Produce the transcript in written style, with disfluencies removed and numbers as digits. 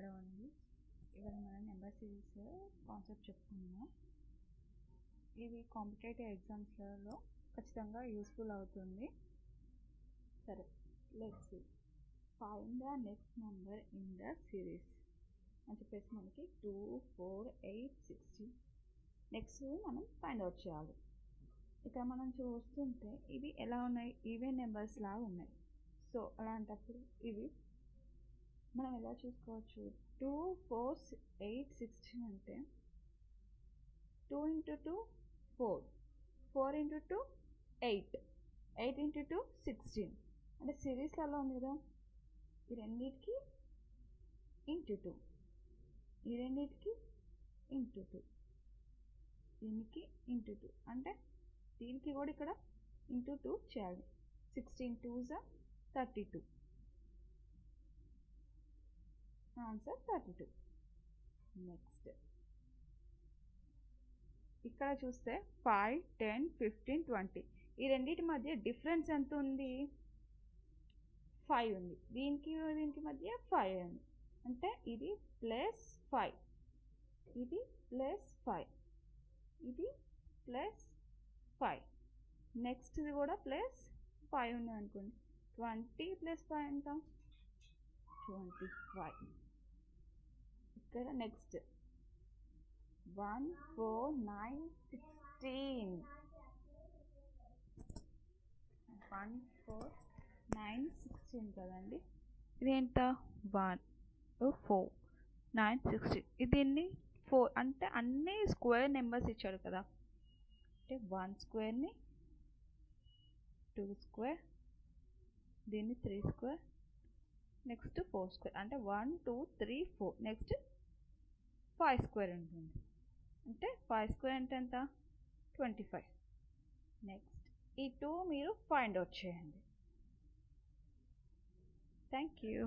నమస్కారం అండి. ఇవాళ మనం నెంబర్ సిరీస్ కాన్సెప్ట్ చెప్పుకుందాం. ఇవి కాంపిటేటివ్ ఎగ్జామ్స్లలో ఖచ్చితంగా యూస్ఫుల్ అవుతుంది. సరే, let's see. Find the next number in the series అని చెప్పేసి మనకి 2, 4, 8, 16 నెక్స్ట్ మనం ఫైండ్ అవుట్ చేయాలి. ఇక్కడ మనం చూస్తుంటే ఇవి ఎలా ఉన్నాయి, ఈవెన్ నెంబర్స్ లాగా ఉన్నాయి. సో అలాంటప్పుడు ఇవి మనం ఎలా చూసుకోవచ్చు, 2, 4, 8, 16 అంటే 2 into 2 4, 4 into 2 8, 8 into 2 16 అంటే సిరీస్లో అలా ఉంది కదా. ఈ రెండింటికి ఇంటూ 2, ఈ రెండింటికి ఇంటూ 2, దీనికి ఇంటూ 2 అంటే దీనికి కూడా ఇక్కడ ఇంటూ 2 చేయాలి. 16 2s 32, ఆన్సర్ 32. నెక్స్ట్ ఇక్కడ చూస్తే 5, 10, 15, 20 ఈ రెండింటి మధ్య డిఫరెన్స్ ఎంత ఉంది, 5 ఉంది. దీనికి మధ్య 5 ఉంది అంటే ఇది +5, ఇది +5, ఇది +5. నెక్స్ట్ ఇది కూడా +5 ఉంది అనుకోండి. 20 + 5 ఎంత, 25. ఇక్కడ నెక్స్ట్ 1, 4, 9, 16, 1, 4, 9, 16 కదండి. ఇది ఎంత, 1, 4, 9, 16. దీన్ని 4 అంటే అన్ని స్క్వేర్ నెంబర్స్ ఇచ్చాడు కదా. అంటే 1 స్క్వేర్ని 2 స్క్వేర్, దీన్ని 3 స్క్వేర్, నెక్స్ట్ 4 స్క్వేర్ అంటే 1, 2, 3, 4. నెక్స్ట్ 5 స్క్వేర్ ఉంటుంది. అంటే 5 స్క్వేర్ అంటే ఎంత, 25. నెక్స్ట్ ఈ 2 మీరు ఫైండ్ అవుట్ చేయండి. Thank you.